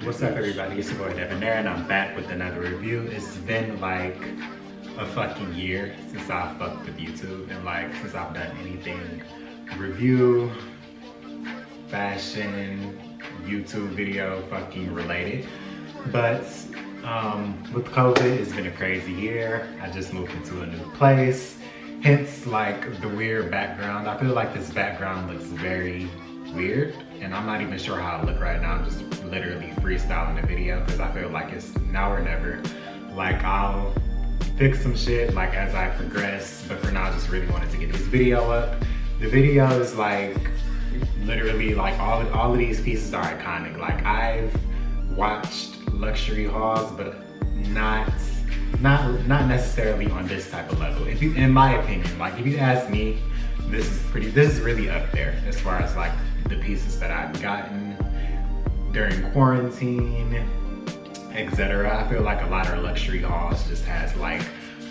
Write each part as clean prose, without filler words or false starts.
What's up everybody, it's your boy Devin there and I'm back with another review. It's been like a fucking year since I fucked with YouTube and like since I've done anything review, fashion, YouTube video fucking related. But with COVID, it's been a crazy year. I just moved into a new place. Hence like the weird background. I feel like this background looks very weird and I'm not even sure how it look right now. I'm just literally freestyling the video because I feel like it's now or never. Like I'll fix some shit like as I progress, but for now I just really wanted to get this video up. The video is like literally like all of these pieces are iconic. Like I've watched luxury hauls, but not necessarily on this type of level. If you, in my opinion, like if you ask me, this is really up there as far as like the pieces that I've gotten during quarantine, etc. I feel like a lot of luxury hauls just has like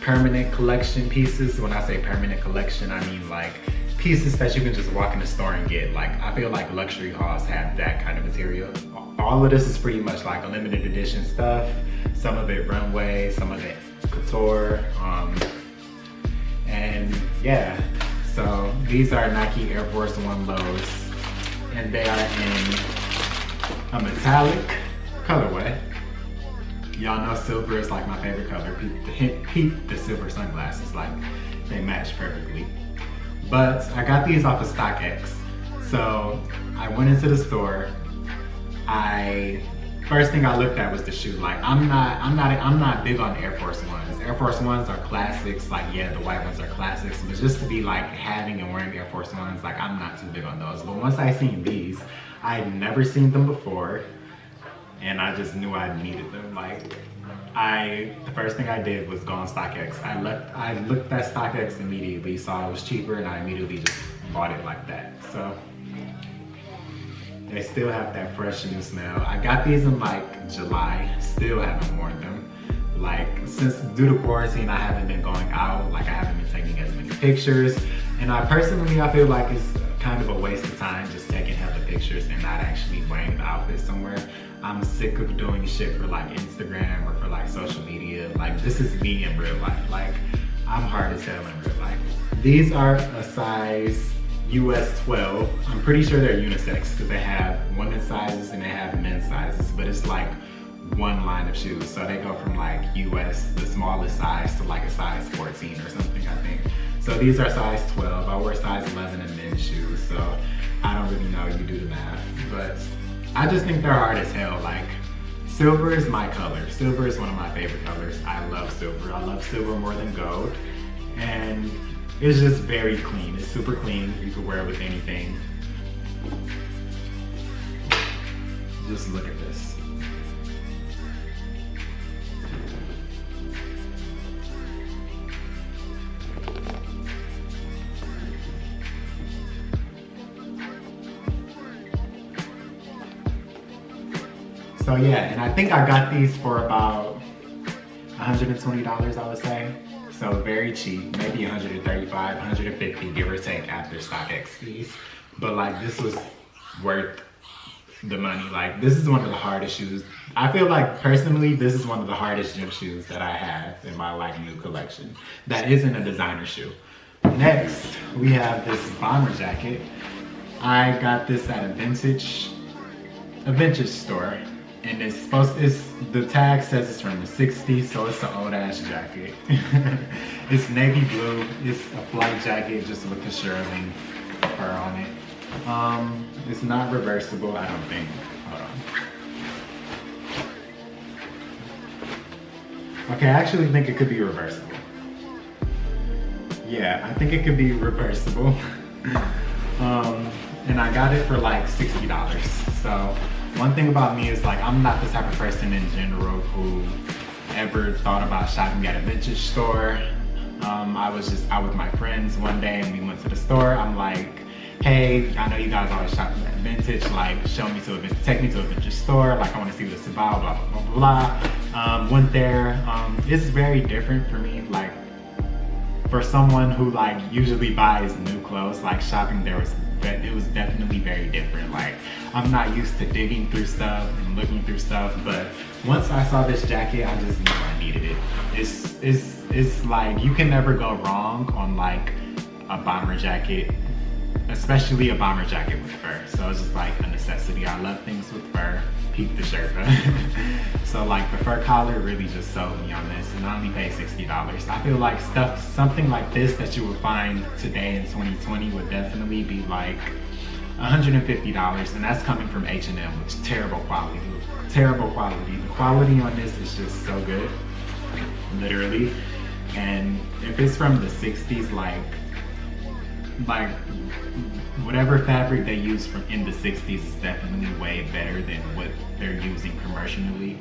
permanent collection pieces. When I say permanent collection, I mean like pieces that you can just walk in the store and get. Like I feel like luxury hauls have that kind of material. All of this is pretty much like a limited edition stuff. Some of it runway, some of it couture, and yeah. So these are Nike Air Force One lows, and they are in a metallic colorway. Y'all know silver is like my favorite color. Peep the silver sunglasses, like they match perfectly. But I got these off of StockX. So I went into the store. First thing I looked at was the shoe. Like I'm not big on Air Force Ones. Air Force Ones are classics. Like yeah, the white ones are classics. But just to be like having and wearing Air Force Ones, like I'm not too big on those. But once I seen these, I'd never seen them before, and I just knew I needed them. Like the first thing I did was go on StockX. I looked at StockX immediately, saw it was cheaper, and I immediately just bought it like that. So they still have that fresh new smell. I got these in like July, still haven't worn them. Like since due to quarantine, I haven't been going out, like I haven't been taking as many pictures. And I feel like it's kind of a waste of time just taking hella pictures and not actually wearing the outfit somewhere. I'm sick of doing shit for like Instagram or for like social media. Like this is me in real life. Like I'm hard as hell in real life. These are a size US 12. I'm pretty sure they're unisex because they have women's sizes and they have men's sizes, but it's like one line of shoes. So they go from like US, the smallest size, to like a size 14 or something, I think. So these are size 12. I wear size 11 in men's shoes, so I don't really know, you do the math. But I just think they're hard as hell. Like silver is my color. Silver is one of my favorite colors. I love silver. I love silver more than gold. And it's just very clean. It's super clean. You can wear it with anything. Just look at this. So yeah, and I think I got these for about $120, I would say. So very cheap, maybe 135, 150, give or take after StockX fees. But like this was worth the money. Like this is one of the hardest shoes. I feel like personally, this is one of the hardest gym shoes that I have in my like new collection. That isn't a designer shoe. Next, we have this bomber jacket. I got this at a vintage store. And the tag says it's from the 60s, so it's an old ass jacket. It's navy blue. It's a flight jacket just with the shearling fur on it. It's not reversible, I don't think. Hold on. Okay, I actually think it could be reversible. Yeah, I think it could be reversible. And I got it for like $60. So one thing about me is like I'm not the type of person in general who ever thought about shopping at a vintage store. I was just out with my friends one day and we went to the store. I'm like, hey, I know you guys always shop at vintage, like take me to a vintage store, like I want to see what it's about, blah blah blah blah. Went there. It's very different for me, like for someone who like usually buys new clothes, like shopping there was it was definitely very different. Like, I'm not used to digging through stuff and looking through stuff, but once I saw this jacket, I just knew I needed it. It's like, you can never go wrong on like a bomber jacket, especially a bomber jacket with fur. So it's just like a necessity. I love things with fur. Peep the shirt. So like the fur collar really just sold me on this, and I only paid $60. I feel like something like this that you would find today in 2020 would definitely be like $150, and that's coming from H&M, which is terrible quality. Terrible quality. The quality on this is just so good, literally. And if it's from the 60s, like whatever fabric they use from in the 60s is definitely way better than what they're using commercially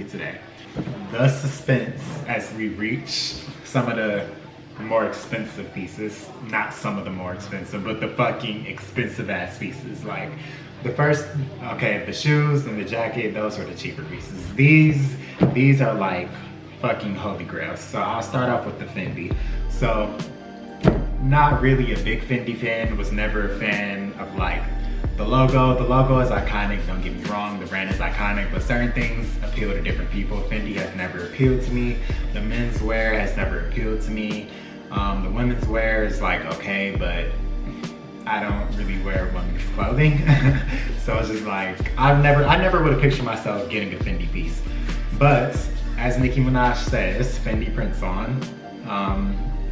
today. The suspense as we reach some of the more expensive pieces, not some of the more expensive, but the fucking expensive ass pieces. Like the first, okay, the shoes and the jacket, those are the cheaper pieces. These are like fucking holy grails. So I'll start off with the Fendi. So not really a big Fendi fan, was never a fan of like the logo. The logo is iconic, don't get me wrong, the brand is iconic, but certain things appeal to different people. Fendi has never appealed to me. The menswear has never appealed to me. The women's wear is like okay, but I don't really wear women's clothing. So it's just like, I never would have pictured myself getting a Fendi piece. But as Nicki Minaj says, Fendi prints on.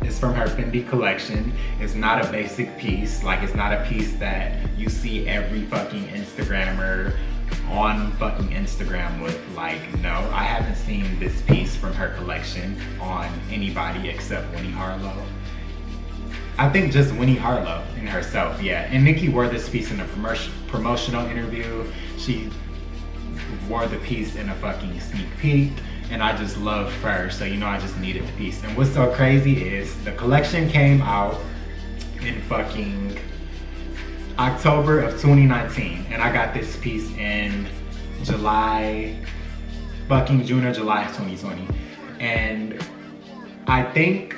It's from her Fendi collection. It's not a basic piece. Like, it's not a piece that you see every fucking Instagrammer on fucking Instagram with. Like, no, I haven't seen this piece from her collection on anybody except Winnie Harlow. I think just Winnie Harlow and herself, yeah. And Nicki wore this piece in a promotional interview. She wore the piece in a fucking sneak peek. And I just love fur, so you know I just needed the piece. And what's so crazy is the collection came out in fucking October of 2019, and I got this piece in June or July of 2020. And I think,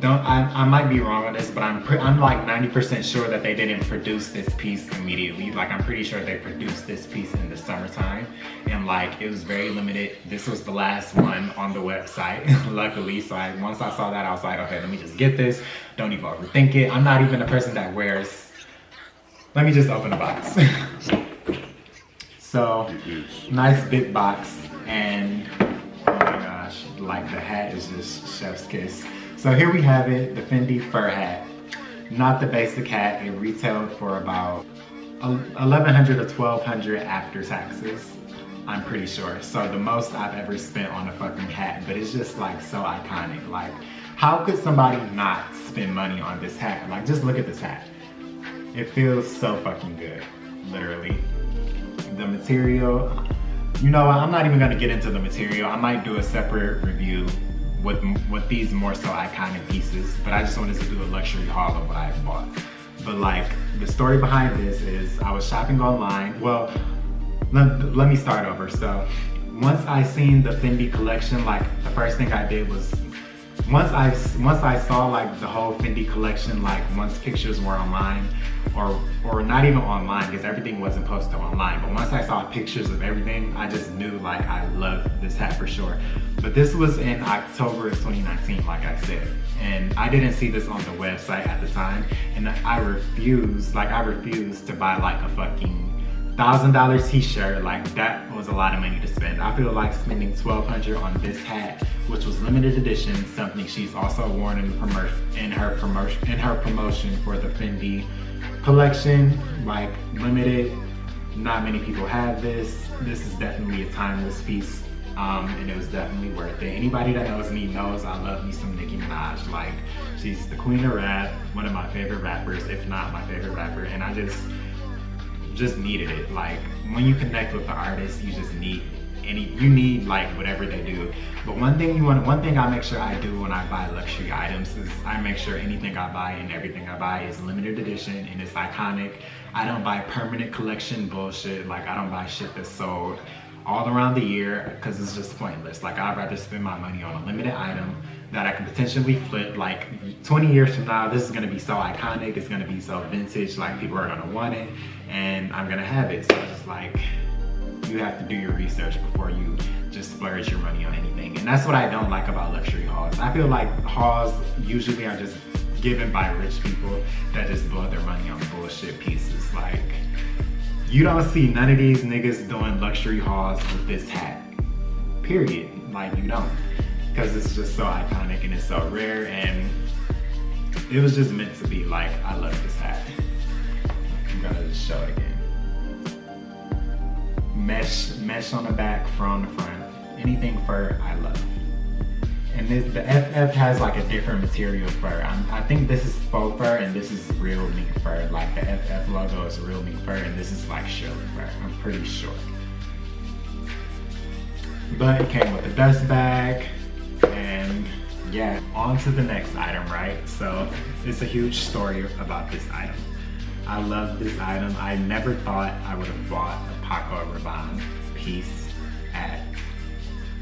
I might be wrong on this, but I'm like 90% sure that they didn't produce this piece immediately. Like, I'm pretty sure they produced this piece in the summertime, and like it was very limited. This was the last one on the website, luckily. So once I saw that, I was like, okay, let me just get this. Don't even overthink it. I'm not even a person that wears. Let me just open the box. So nice big box, and oh my gosh, like the hat is just chef's kiss. So here we have it, the Fendi fur hat. Not the basic hat. It retailed for about $1,100 or $1,200 after taxes, I'm pretty sure. So the most I've ever spent on a fucking hat, but it's just like so iconic. Like, how could somebody not spend money on this hat? Like, just look at this hat. It feels so fucking good, literally. The material, you know what, I'm not even gonna get into the material. I might do a separate review with these more so iconic pieces, but I just wanted to do a luxury haul of what I bought. But like, the story behind this is I was shopping online. Well, let me start over. So once I seen the Fendi collection, like the first thing I did was, once I saw like the whole Fendi collection, like once pictures were online, or not even online because everything wasn't posted online, but once I saw pictures of everything, I just knew like I loved this hat for sure. But this was in October of 2019, like I said, and I didn't see this on the website at the time, and I refused to buy like a fucking $1,000 t-shirt. Like, that was a lot of money to spend. I feel like spending $1,200 on this hat, which was limited edition, something she's also worn in her promotion for the Fendi collection, like limited. Not many people have this. This is definitely a timeless piece, and it was definitely worth it. Anybody that knows me knows I love me some Nicki Minaj. Like, she's the queen of rap, one of my favorite rappers, if not my favorite rapper, and I just needed it. Like, when you connect with the artist, you just need you need like whatever they do. But one thing I make sure I do when I buy luxury items is I make sure anything I buy and everything I buy is limited edition and it's iconic. I don't buy permanent collection bullshit. Like, I don't buy shit that's sold all around the year because it's just pointless. Like, I'd rather spend my money on a limited item that I can potentially flip. Like 20 years from now, this is gonna be so iconic, it's gonna be so vintage, like people are gonna want it, and I'm gonna have it. So it's just like, you have to do your research before you just splurge your money on anything. And that's what I don't like about luxury hauls. I feel like hauls usually are just given by rich people that just blow their money on bullshit pieces. Like, you don't see none of these niggas doing luxury hauls with this hat, period. Like, you don't, because it's just so iconic and it's so rare, and it was just meant to be. Like, I love this hat. I'm gonna just show it again. Mesh on the back, fur on the front. Anything fur, I love. And the FF has like a different material fur. I think this is faux fur and this is real mink fur. Like the FF logo is real mink fur and this is like Shirley fur, I'm pretty sure. But it came with a dust bag, and yeah, on to the next item, right? So it's a huge story about this item. I love this item. I never thought I would have bought a Paco Rabanne piece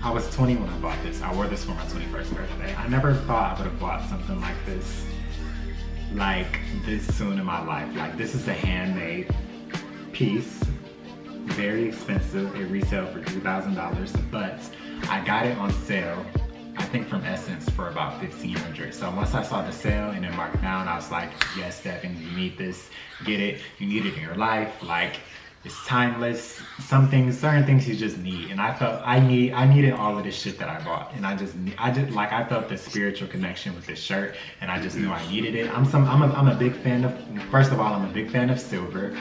I was 20 when I bought this. I wore this for my 21st birthday. I never thought I would have bought something like this soon in my life. Like, this is a handmade piece, very expensive. It retailed for $2,000, but I got it on sale, I think from Essence, for about $1,500. So once I saw the sale and it marked down, I was like, yes, Stephanie, you need this, get it. You need it in your life. Like, it's timeless. Certain things you just need. And I felt I needed all of this shit that I bought. And I felt the spiritual connection with this shirt, and I just knew I needed it. I'm a big fan of, first of all, I'm a big fan of silver.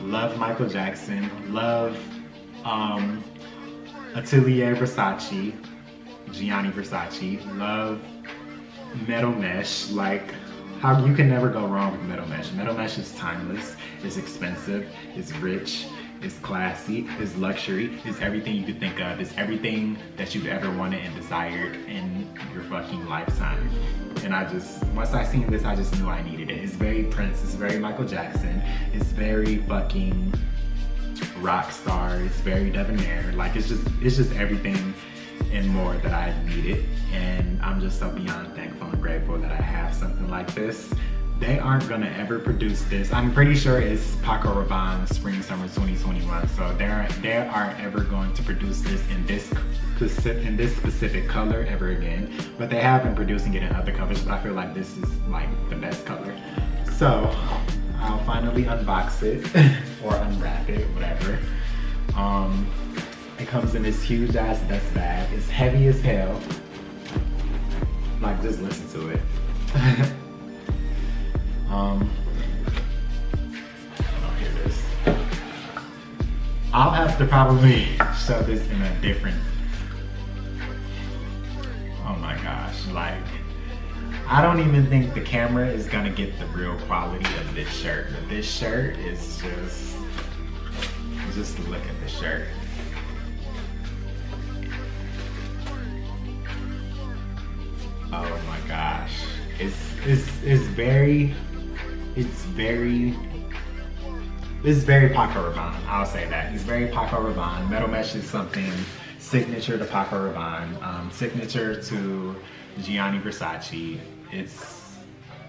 Love Michael Jackson. Love Atelier Versace, Gianni Versace. Love metal mesh. Like, how you can never go wrong with metal mesh. Metal mesh is timeless, it's expensive, it's rich, it's classy, it's luxury, it's everything you could think of, it's everything that you've ever wanted and desired in your fucking lifetime. And once I seen this, I just knew I needed it. It's very Prince, it's very Michael Jackson, it's very fucking rock star, it's very debonair. Like, it's just everything and more that I needed, and I'm just so beyond thankful and grateful that I have something like this. They aren't gonna ever produce this. I'm pretty sure it's Paco Rabanne Spring Summer 2021, so they aren't ever going to produce this in this specific color ever again. But they have been producing it in other colors, but I feel like this is like the best color. So I'll finally unbox it or unwrap it, whatever. It comes in this huge ass dust bag. It's heavy as hell. Like, just listen to it. Oh, here it is. I'll have to probably show this in a different, oh my gosh, like, I don't even think the camera is gonna get the real quality of this shirt, but this shirt is just look at the shirt. Oh my gosh, it's very Paco Rabanne. I'll say that. It's very Paco Rabanne. Metal mesh is something signature to Paco Rabanne, signature to Gianni Versace. It's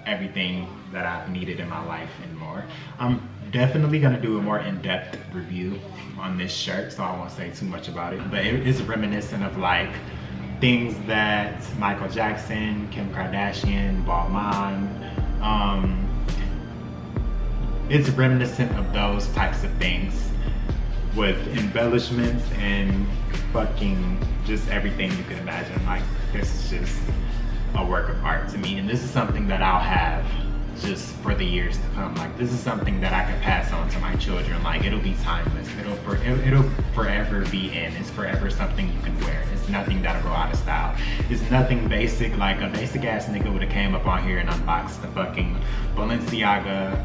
everything that I've needed in my life and more. I'm definitely gonna do a more in-depth review on this shirt, so I won't say too much about it. But it is reminiscent of like things that Michael Jackson, Kim Kardashian, Balmain, it's reminiscent of those types of things with embellishments and fucking just everything you can imagine. Like, this is just a work of art to me, and this is something that I'll have just for the years to come. Like, this is something that I can pass on to my children. Like, it'll be timeless. It'll forever be in. It's forever something you can wear. It's nothing that'll go out of style. It's nothing basic. Like, a basic ass nigga would have came up on here and unboxed the fucking Balenciaga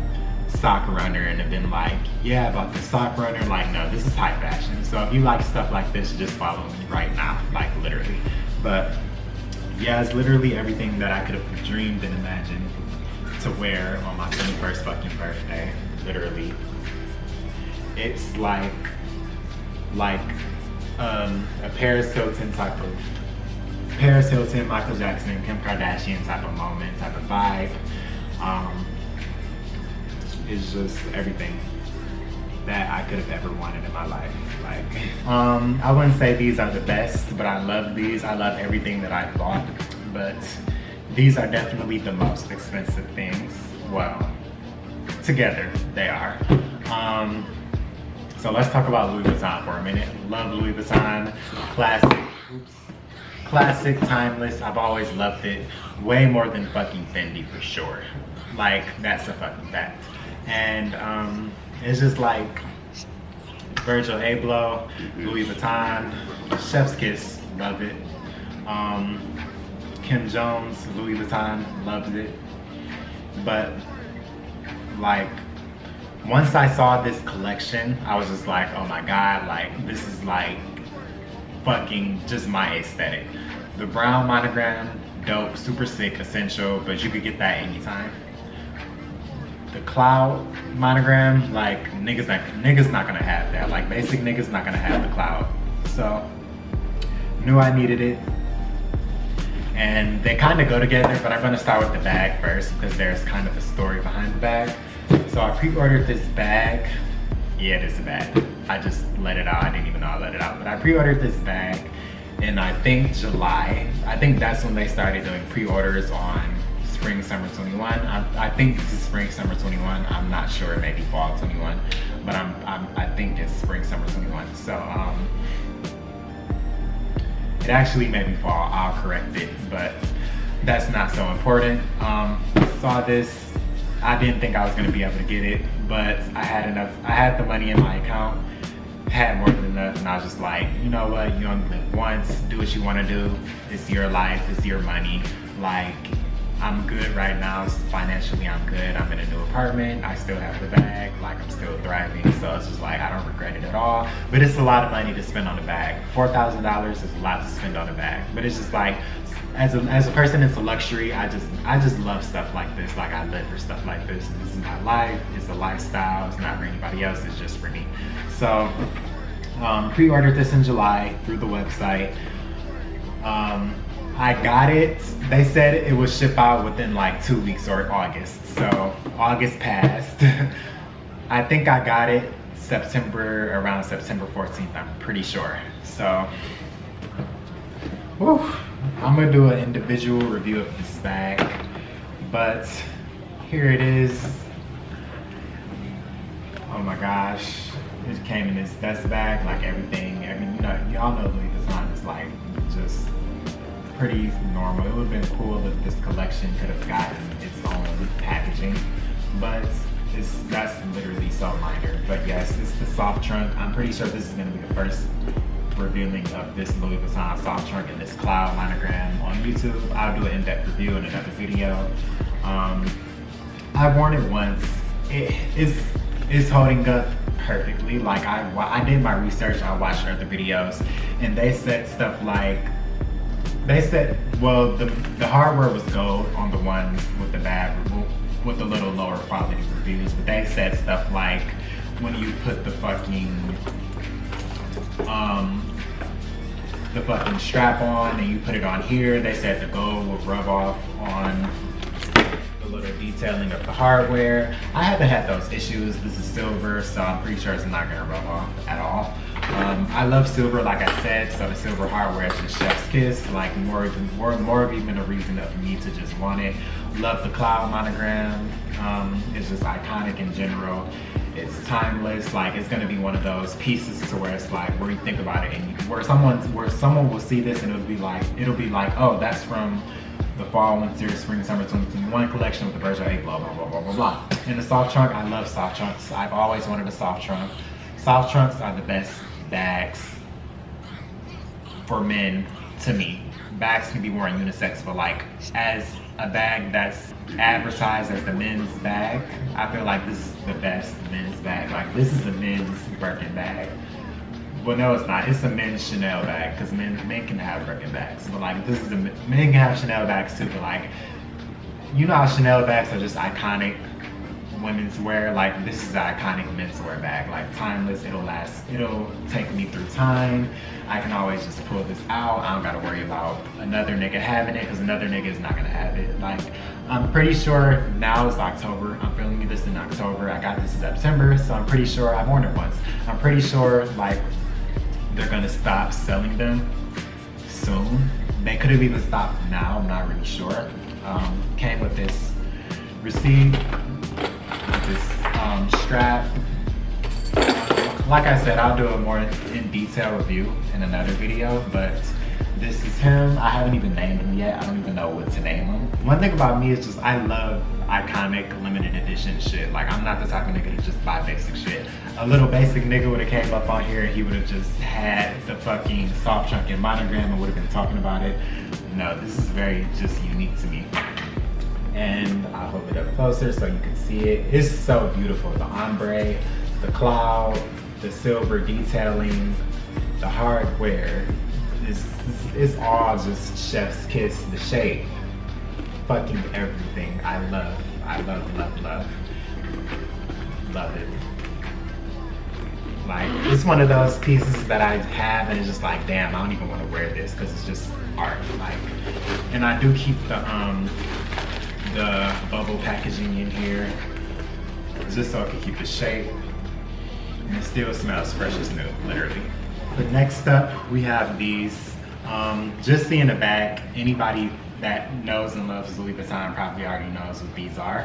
sock runner and have been like, yeah, about the sock runner. Like, no, this is high fashion. So if you like stuff like this, just follow me right now, like literally. But yeah, it's literally everything that I could have dreamed and imagined to wear on my 21st fucking birthday, literally. It's like a Paris Hilton type of Paris Hilton, Michael Jackson, Kim Kardashian type of moment, type of vibe. It's just everything that I could have ever wanted in my life. Like, I wouldn't say these are the best, but I love these. I love everything that I bought, but these are definitely the most expensive things. Well, together they are. So let's talk about Louis Vuitton for a minute. Love Louis Vuitton, classic, timeless. I've always loved it way more than fucking Fendi for sure. Like, that's a fucking fact. And it's just like Virgil Abloh, Louis Vuitton, Chef's Kiss, love it. Kim Jones, Louis Vuitton, loves it. But like, once I saw this collection, I was just like, oh my God, like this is like fucking just my aesthetic. The brown monogram, dope, super sick, essential, but you could get that anytime. The cloud monogram, like niggas not gonna have that. Like basic niggas not gonna have the cloud. So knew I needed it. And they kind of go together, but I'm gonna start with the bag first because there's kind of a story behind the bag. So I pre-ordered this bag. Yeah, it is a bag. I just let it out. I didn't even know I let it out, but I pre-ordered this bag in I think July. I think that's when they started doing pre-orders on spring summer 21. I think this is spring summer 21. I'm not sure, maybe fall 21, but I think it's spring summer 21. So it actually may be fall. I'll correct it, but that's not so important. Saw this. I didn't think I was gonna be able to get it, but I had enough. I had the money in my account, had more than enough, and I was just like, you know what? You only live once. Do what you want to do. It's your life. It's your money. Like, I'm good right now. Financially, I'm good. I'm in a new apartment. I still have the bag. Like, I'm still thriving. So it's just like, I don't regret it at all. But it's a lot of money to spend on a bag. $4,000 is a lot to spend on a bag. But it's just like, as a person, it's a luxury. I just love stuff like this. Like, I live for stuff like this. This is my life. It's a lifestyle. It's not for anybody else. It's just for me. So, pre-ordered this in July through the website. I got it. They said it would ship out within like 2 weeks or August. So August passed. I think I got it around September 14th, I'm pretty sure. So, whew, I'm gonna do an individual review of this bag, but here it is. Oh my gosh, it came in this dust bag, like everything. I mean, you know, y'all know Louis Vuitton is like just pretty normal. It would have been cool if this collection could have gotten its own packaging, but that's literally so minor. But yes, it's the soft trunk. I'm pretty sure this is going to be the first revealing of this Louis Vuitton soft trunk and this cloud monogram on YouTube. I'll do an in-depth review in another video. I've worn it once. It's holding up perfectly. Like, I did my research, I watched other videos, and they said stuff like, well, the hardware was gold on the ones with the with the little lower quality reviews, but they said stuff like, when you put the fucking strap on and you put it on here, they said the gold will rub off on the little detailing of the hardware. I haven't had those issues. This is silver, so I'm pretty sure it's not gonna rub off at all. I love silver, like I said, so the silver hardware is just chef's kiss, like more of even a reason for me to just want it. Love the cloud monogram. It's just iconic in general. It's timeless. Like, it's gonna be one of those pieces to where it's like, where you think about it and where someone will see this and it'll be like, oh, that's from the fall, winter, spring, summer 2021 collection with the Virgil Abloh, blah, blah, blah, blah, blah. And the soft trunk, I love soft trunks. I've always wanted a soft trunk. Soft trunks are the best bags for men, to me. Bags can be worn unisex, but like, as a bag that's advertised as the men's bag, I feel like this is the best men's bag. Like, this is a men's Birkin bag. Well, no, it's not. It's a men's Chanel bag, because men can have Birkin bags. But like, this is men can have Chanel bags too. But like, you know how Chanel bags are just iconic. women's wear. Like this is an iconic menswear bag, like timeless. It'll last, it'll take me through time. I can always just pull this out. I don't gotta worry about another nigga having it, because another nigga is not gonna have it. Like, I'm pretty sure now is October. I'm filming this in October. I got this in September, so I'm pretty sure I've worn it once. I'm pretty sure like they're gonna stop selling them soon. They could have even stopped now, I'm not really sure. Came with this receipt, with this strap. Like I said, I'll do a more in detail review in another video, but this is him. I haven't even named him yet. I don't even know what to name him. One thing about me is just I love iconic limited edition shit. Like I'm not the type of nigga to just buy basic shit. A little basic nigga would have came up on here and he would have just had the fucking soft trunk and monogram and would have been talking about it. No, this is very just unique to me. And I'll hold it up closer so you can see it. It's so beautiful. The ombre, the cloud, the silver detailing, the hardware. It's all just chef's kiss. The shape, fucking everything. I love it. Like, it's one of those pieces that I have and it's just like, damn, I don't even want to wear this because it's just art. Like, and I do keep the bubble packaging in here just so I can keep the shape, and it still smells fresh as new, literally. But next up, we have these. Just seeing the bag, anybody that knows and loves Louis Vuitton probably already knows what these are.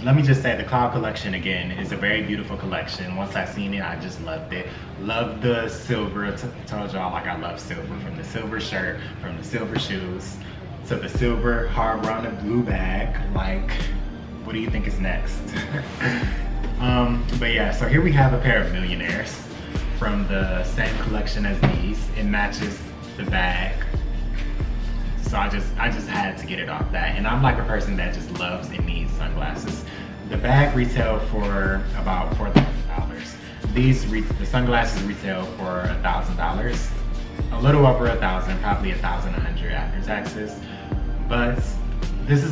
Let me just say the Cloud collection again is a very beautiful collection. Once I seen it, I just loved it. Loved the silver. Told y'all like I love silver. From the silver shirt, from the silver shoes, to the silver hard rounded blue bag. Like, what do you think is next? But yeah, so here we have a pair of millionaires from the same collection as these. It matches the bag. So I just had to get it off that. And I'm like a person that just loves and needs sunglasses. The bag retail for about $4,000. The sunglasses retail for $1,000. A little over $1,000, probably $1,100 after taxes. But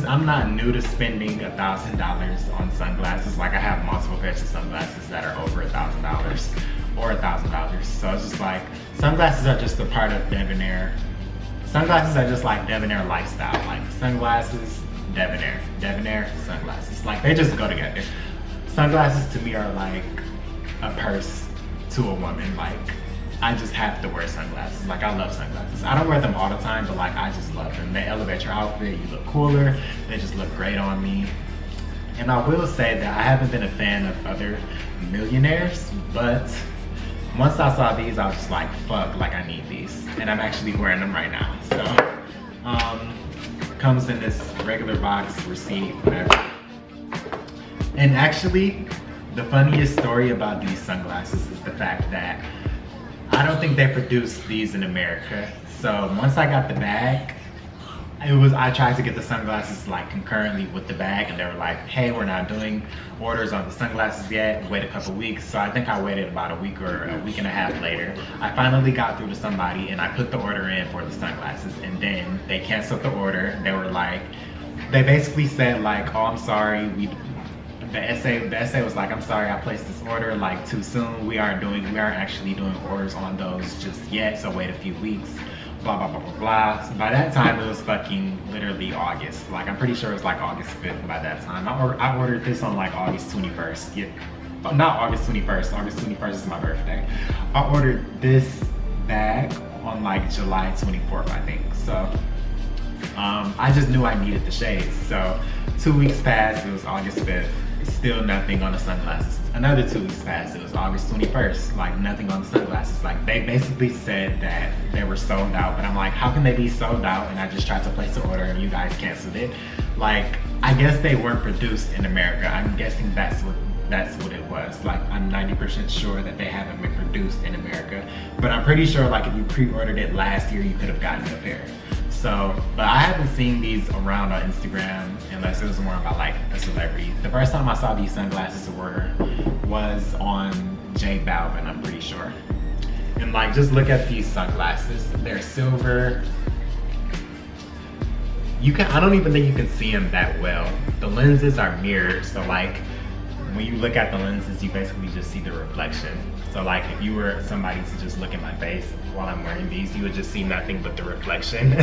I'm not new to spending $1,000 on sunglasses. Like I have multiple pairs of sunglasses that are over $1,000 or $1,000. So it's just like, sunglasses are just a part of debonair. Sunglasses are just like debonair lifestyle. Like sunglasses, debonair, sunglasses. Like they just go together. Sunglasses to me are like a purse to a woman. Like I just have to wear sunglasses. Like I love sunglasses. I don't wear them all the time, but like I just love them. They elevate your outfit, you look cooler, they just look great on me. And I will say that I haven't been a fan of other millionaires, but once I saw these, I was just like, fuck, like I need these. And I'm actually wearing them right now. So, comes in this regular box, receipt, whatever. And actually, the funniest story about these sunglasses is the fact that I don't think they produce these in America. So once I got the bag, I tried to get the sunglasses like concurrently with the bag, and they were like, hey, we're not doing orders on the sunglasses yet, wait a couple weeks. So I think I waited about a week or a week and a half later. I finally got through to somebody and I put the order in for the sunglasses, and then they canceled the order. They were like, they basically said like, oh, I'm sorry, the essay was like, I'm sorry, I placed this order like too soon. We aren't actually doing orders on those just yet, so wait a few weeks. Blah, blah, blah, blah, blah. So by that time, it was fucking literally August. Like, I'm pretty sure it was like August 5th by that time. I ordered this on like August 21st. Yeah, not August 21st. August 21st is my birthday. I ordered this bag on like July 24th, I think. So, I just knew I needed the shades. So, 2 weeks passed, it was August 5th. Still nothing on the sunglasses. Another 2 weeks passed, it was August 21st, like nothing on the sunglasses. Like they basically said that they were sold out, but I'm like, how can they be sold out? And I just tried to place the order and you guys canceled it. Like, I guess they weren't produced in America. I'm guessing that's what it was. Like, I'm 90% sure that they haven't been produced in America, but I'm pretty sure like if you pre-ordered it last year, you could have gotten a pair. So, but I haven't seen these around on Instagram unless it was more about like a celebrity. The first time I saw these sunglasses was on J Balvin, I'm pretty sure. And like, just look at these sunglasses. They're silver. I don't even think you can see them that well. The lenses are mirrored, so like when you look at the lenses, you basically just see the reflection. So like if you were somebody to just look at my face while I'm wearing these, you would just see nothing but the reflection.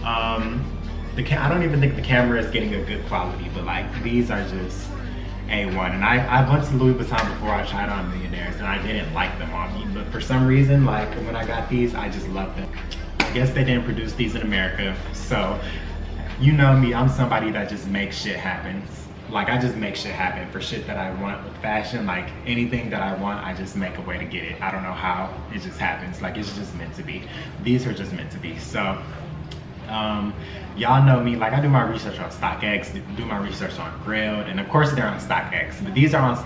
I don't even think the camera is getting a good quality, but like these are just A1. And I went to Louis Vuitton before I tried on Millionaires, and I didn't like them on me, but for some reason, like when I got these, I just loved them. I guess they didn't produce these in America, so you know me, I'm somebody that just makes shit happen. Like I just make shit happen for shit that I want with fashion. Like anything that I want, I just make a way to get it. I don't know how, it just happens. Like it's just meant to be. These are just meant to be. So y'all know me, like I do my research on StockX, do my research on Grailed, and of course they're on StockX. But these were on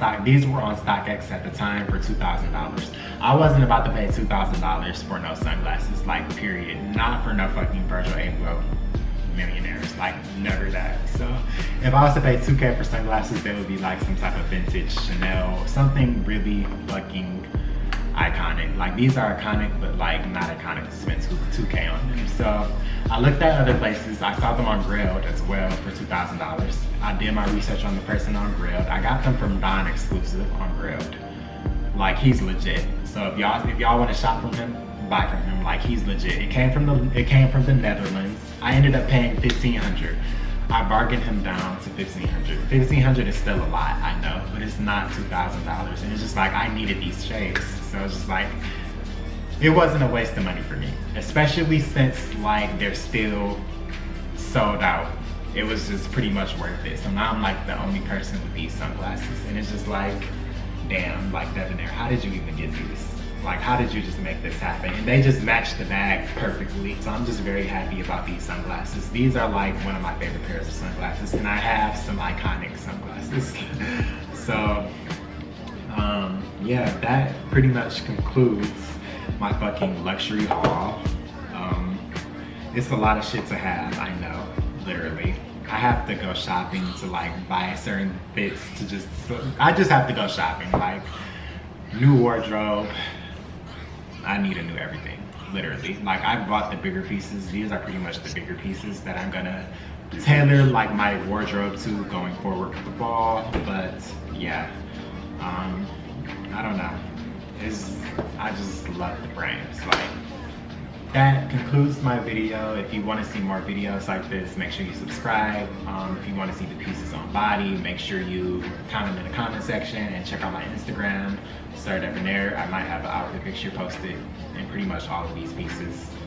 StockX at the time for $2,000. I wasn't about to pay $2,000 for no sunglasses, like period. Not for no fucking Virgil Abloh Millionaires, like never that. So if I was to pay $2K for sunglasses, they would be like some type of vintage Chanel, something really fucking iconic. Like these are iconic, but like not iconic to spend 2K on them. So I looked at other places. I saw them on Grailed as well for $2,000. I did my research on the person on Grailed. I got them from Don Exclusive on Grailed. Like he's legit. So if y'all want to shop from him, buy from him. Like he's legit. It came from the Netherlands. I ended up paying $1,500. I bargained him down to $1,500. $1,500 is still a lot, I know, but it's not $2,000. And it's just like I needed these shades, so it's just like it wasn't a waste of money for me, especially since like they're still sold out. It was just pretty much worth it. So now I'm like the only person with these sunglasses, and it's just like, damn, like Debonair, how did you even get these? Like, how did you just make this happen? And they just match the bag perfectly. So I'm just very happy about these sunglasses. These are like one of my favorite pairs of sunglasses, and I have some iconic sunglasses. So, yeah, that pretty much concludes my fucking luxury haul. It's a lot of shit to have, I know, literally. I have to go shopping to like buy certain fits I just have to go shopping, like new wardrobe. I need a new everything, literally. Like I bought the bigger pieces. These are pretty much the bigger pieces that I'm gonna tailor like my wardrobe to going forward for the ball. But yeah, I don't know. I just love the brands. Like that concludes my video. If you want to see more videos like this, make sure you subscribe. If you want to see the pieces on body, make sure you comment in the comment section and check out my Instagram, Sir Debonair. I might have an outfit picture posted in pretty much all of these pieces.